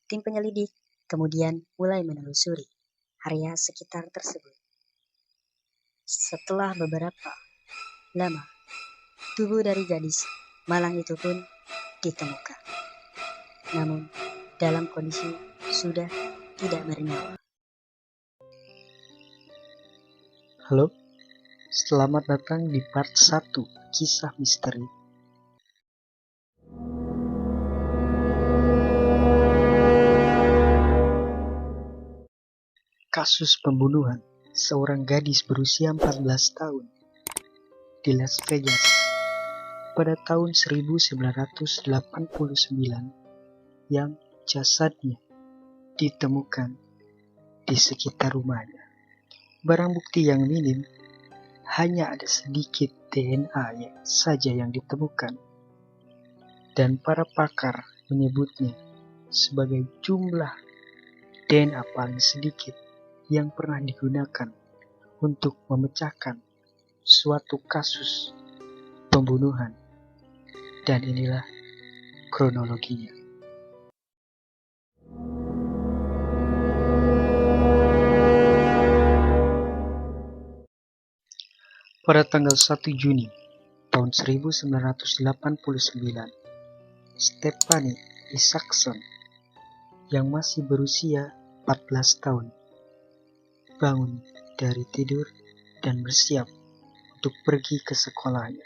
Tim penyelidik kemudian mulai menelusuri area sekitar tersebut. Setelah beberapa lama, tubuh dari gadis malang itu pun ditemukan. Namun, dalam kondisi sudah tidak bernyawa. Halo, selamat datang di part 1 Kisah Misteri. Kasus pembunuhan seorang gadis berusia 14 tahun di Las Vegas pada tahun 1989 yang jasadnya ditemukan di sekitar rumahnya. Barang bukti yang minim, hanya ada sedikit DNA saja yang ditemukan, dan para pakar menyebutnya sebagai jumlah DNA paling sedikit yang pernah digunakan untuk memecahkan suatu kasus pembunuhan. Dan inilah kronologinya. Pada tanggal 1 Juni tahun 1989, Stephanie Isaacson yang masih berusia 14 tahun bangun dari tidur dan bersiap untuk pergi ke sekolahnya.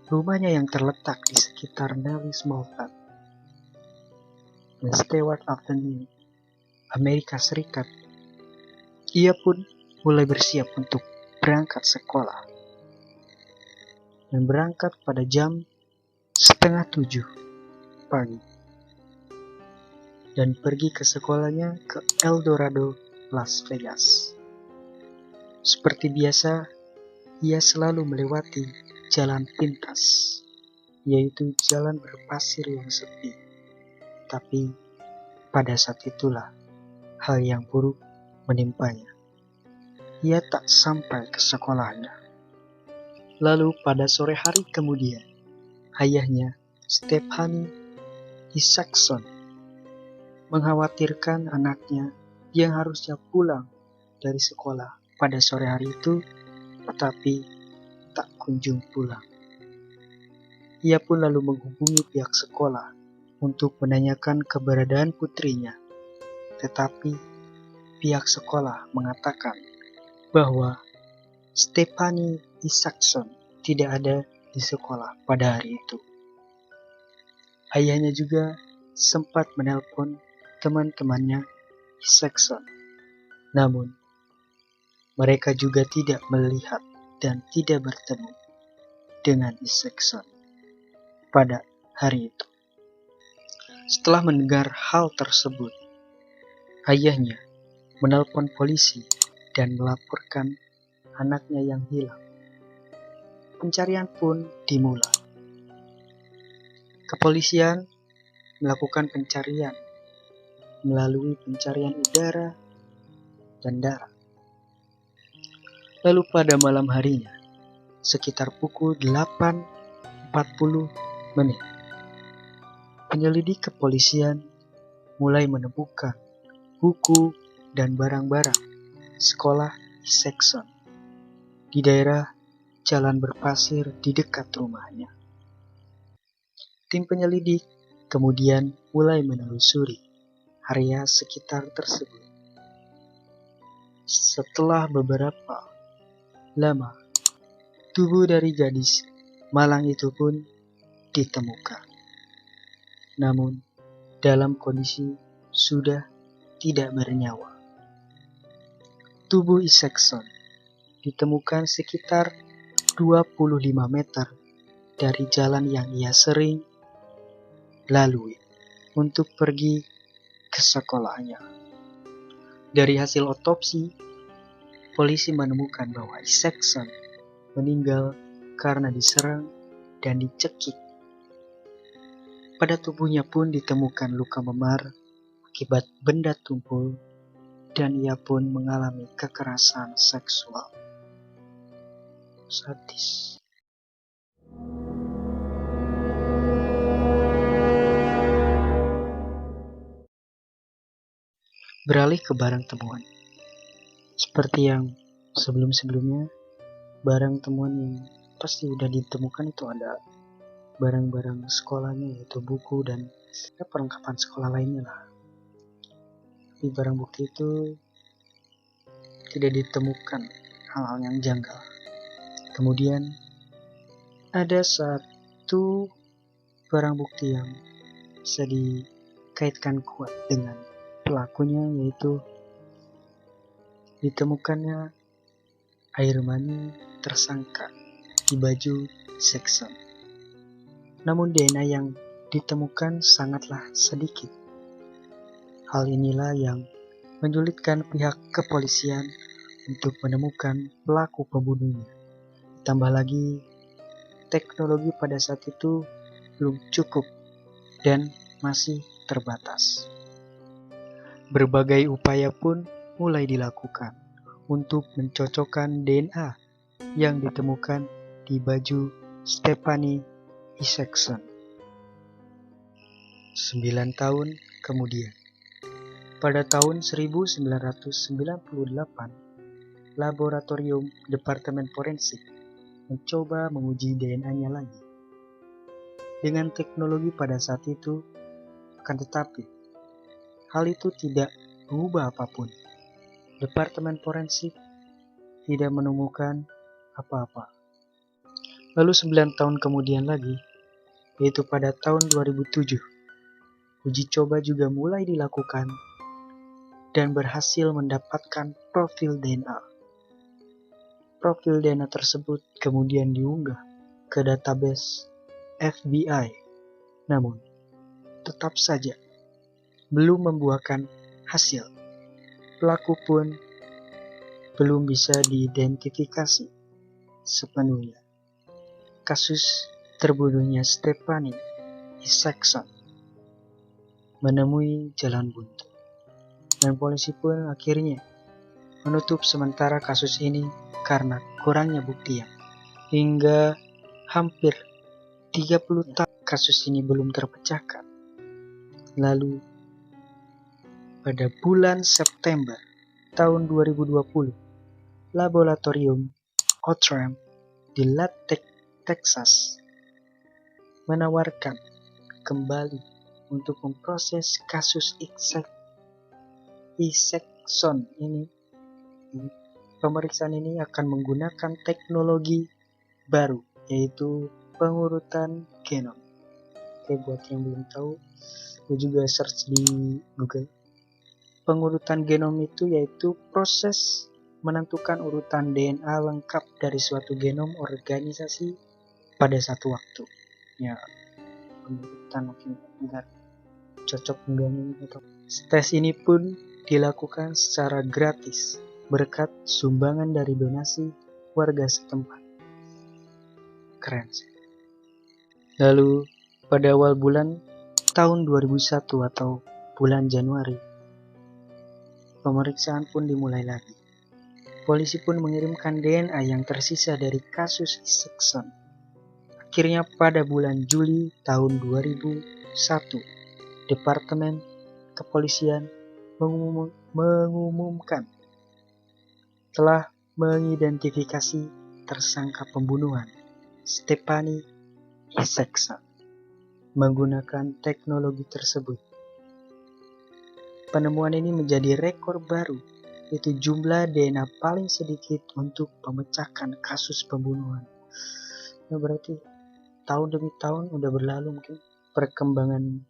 Rumahnya yang terletak di sekitar Nellis Malvern dan Stewart Avenue, Amerika Serikat. Ia pun mulai bersiap untuk berangkat sekolah dan berangkat pada jam 6:30 pagi dan pergi ke sekolahnya ke Eldorado, Las Vegas. Seperti biasa, ia selalu melewati jalan pintas, yaitu jalan berpasir yang sepi. Tapi pada saat itulah hal yang buruk menimpanya. Ia tak sampai ke sekolahnya. Lalu pada sore hari kemudian, ayahnya, Stephanie Isaacson, mengkhawatirkan anaknya yang harusnya pulang dari sekolah pada sore hari itu, tetapi tak kunjung pulang. Ia pun lalu menghubungi pihak sekolah untuk menanyakan keberadaan putrinya, tetapi pihak sekolah mengatakan bahwa Stephanie Isaacson tidak ada di sekolah pada hari itu. Ayahnya juga sempat menelpon teman-temannya Isaacson, namun mereka juga tidak melihat dan tidak bertemu dengan Isaacson pada hari itu. Setelah mendengar hal tersebut, ayahnya menelpon polisi dan melaporkan anaknya yang hilang. Pencarian pun dimulai. Kepolisian melakukan pencarian melalui pencarian udara dan darat. Lalu pada malam harinya, sekitar pukul 8.40 menit, penyelidik kepolisian mulai menemukan buku dan barang-barang sekolah Isaacson di daerah jalan berpasir di dekat rumahnya. Tim penyelidik kemudian mulai menelusuri area sekitar tersebut. Setelah beberapa lama, tubuh dari gadis malang itu pun ditemukan. Namun, dalam kondisi sudah tidak bernyawa. Tubuh Isaacson ditemukan sekitar 25 meter dari jalan yang ia sering lalui untuk pergi ke sekolahnya. Dari hasil otopsi, polisi menemukan bahwa Isaacson meninggal karena diserang dan dicekik. Pada tubuhnya pun ditemukan luka memar akibat benda tumpul, dan ia pun mengalami kekerasan seksual. Sadis. beralih ke barang temuan. Seperti yang sebelum-sebelumnya, barang temuan yang pasti udah ditemukan itu ada barang-barang sekolahnya, yaitu buku dan perlengkapan sekolah lainnya lah. Di barang bukti itu tidak ditemukan hal-hal yang janggal. Kemudian ada satu barang bukti yang bisa dikaitkan kuat dengan pelakunya, yaitu ditemukannya air mani tersangka di baju Saxon. Namun DNA yang ditemukan sangatlah sedikit. Hal inilah yang menyulitkan pihak kepolisian untuk menemukan pelaku pembunuhnya. Tambah lagi, teknologi pada saat itu belum cukup dan masih terbatas. Berbagai upaya pun mulai dilakukan untuk mencocokkan DNA yang ditemukan di baju Stephanie Isaacson. 9 tahun kemudian, pada tahun 1998, laboratorium Departemen Forensik mencoba menguji DNA-nya lagi. Dengan teknologi pada saat itu, akan tetapi, hal itu tidak mengubah apapun. Departemen Forensik tidak menemukan apa-apa. Lalu 9 tahun kemudian lagi, yaitu pada tahun 2007, uji coba juga mulai dilakukan dan berhasil mendapatkan profil DNA. Profil DNA tersebut kemudian diunggah ke database FBI. Namun, tetap saja belum membuahkan hasil. Pelaku pun belum bisa diidentifikasi sepenuhnya. Kasus terbunuhnya Stephanie Isaacson menemui jalan buntu, dan polisi pun akhirnya menutup sementara kasus ini karena kurangnya bukti yang hingga hampir 30 tahun kasus ini belum terpecahkan. Lalu pada bulan September tahun 2020, laboratorium Outram di Lubbock, Texas menawarkan kembali untuk memproses kasus Isaacson ini. Pemeriksaan ini akan menggunakan teknologi baru, yaitu pengurutan genom. Oke, buat yang belum tahu, gue juga search di Google. Pengurutan genom itu yaitu proses menentukan urutan DNA lengkap dari suatu genom organisasi pada satu waktu. Ya, pengurutan mungkin enggak cocok enggaknya atau tes ini pun dilakukan secara gratis berkat sumbangan dari donasi warga setempat. Keren sih. Lalu pada awal bulan tahun 2001 atau bulan Januari, pemeriksaan pun dimulai lagi. Polisi pun mengirimkan DNA yang tersisa dari kasus Isaacson. Akhirnya pada bulan Juli tahun 2001, Departemen Kepolisian mengumumkan telah mengidentifikasi tersangka pembunuhan Stephanie Isaacson menggunakan teknologi tersebut. Penemuan ini menjadi rekor baru, yaitu jumlah DNA paling sedikit untuk memecahkan kasus pembunuhan. Nah, berarti tahun demi tahun udah berlalu, mungkin perkembangan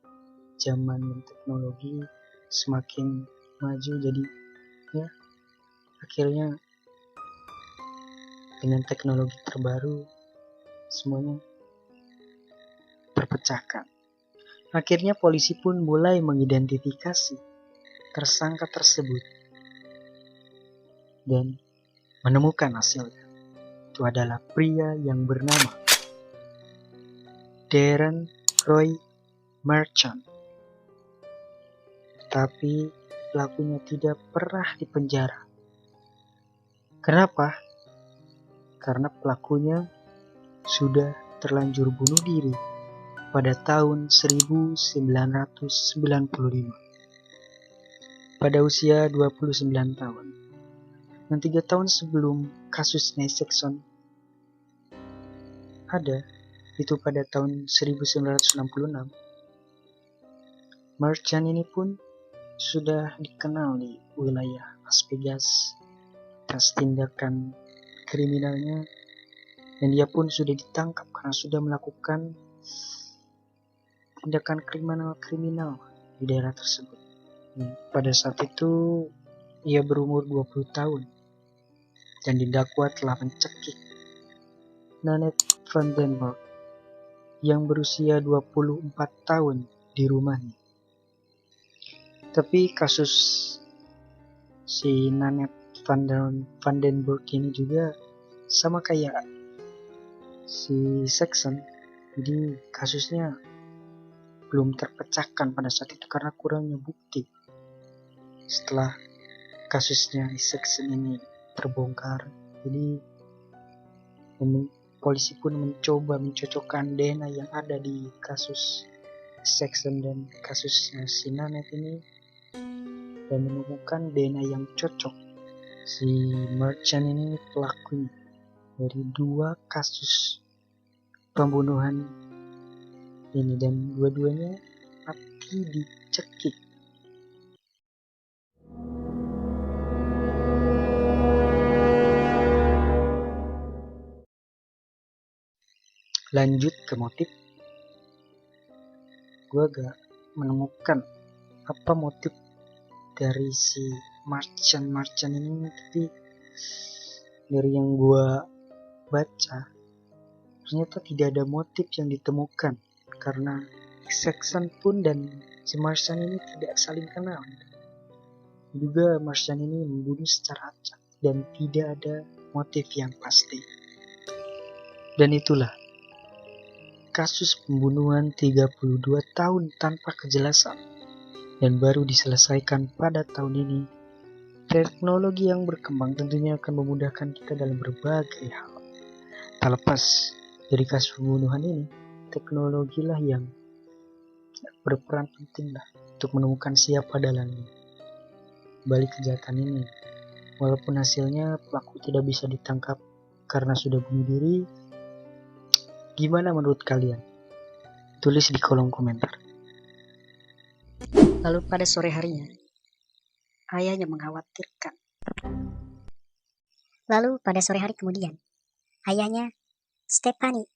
zaman dan teknologi semakin maju, jadi ya akhirnya dengan teknologi terbaru semuanya terpecahkan. Akhirnya polisi pun mulai mengidentifikasi tersangka tersebut dan menemukan hasilnya. Itu adalah pria yang bernama Darren Roy Merchant. Tapi pelakunya tidak pernah dipenjara. Kenapa? Karena pelakunya sudah terlanjur bunuh diri pada tahun 1995. pada usia 29 tahun. Dan 3 tahun sebelum kasus Isaacson ada, itu pada tahun 1966, Merchant ini pun sudah dikenal di wilayah Las Vegas atas tindakan kriminalnya, dan dia pun sudah ditangkap karena sudah melakukan tindakan kriminal di daerah tersebut. Pada saat itu ia berumur 20 tahun dan didakwa telah mencekik Nanette Vandenberg yang berusia 24 tahun di rumahnya. Tapi kasus si Nanette Vandenberg ini juga sama kayak si Saxon, jadi kasusnya belum terpecahkan pada saat itu karena kurangnya bukti. Setelah kasusnya Saxon ini terbongkar, jadi polisi pun mencoba mencocokkan DNA yang ada di kasus Saxon dan kasusnya si Nanette ini, dan menemukan DNA yang cocok. Si Merchant ini pelakunya dari 2 kasus pembunuhan ini, dan dua-duanya mati dicekik. Lanjut ke motif, gue agak menemukan apa motif dari si Merchant ini, tapi dari yang gue baca ternyata tidak ada motif yang ditemukan karena Saxon pun dan si Merchant ini tidak saling kenal. Juga Merchant ini membunuh secara acak dan tidak ada motif yang pasti. Dan itulah kasus pembunuhan 32 tahun tanpa kejelasan dan baru diselesaikan pada tahun ini. Teknologi yang berkembang tentunya akan memudahkan kita dalam berbagai hal. Tak lepas dari kasus pembunuhan ini, teknologilah yang berperan penting untuk menemukan siapa dalangnya balik kejahatan ini. Walaupun hasilnya pelaku tidak bisa ditangkap karena sudah bunuh diri. Gimana menurut kalian? Tulis di kolom komentar. Lalu pada sore harinya, ayahnya mengkhawatirkan. Lalu pada sore hari kemudian, ayahnya, Stephanie,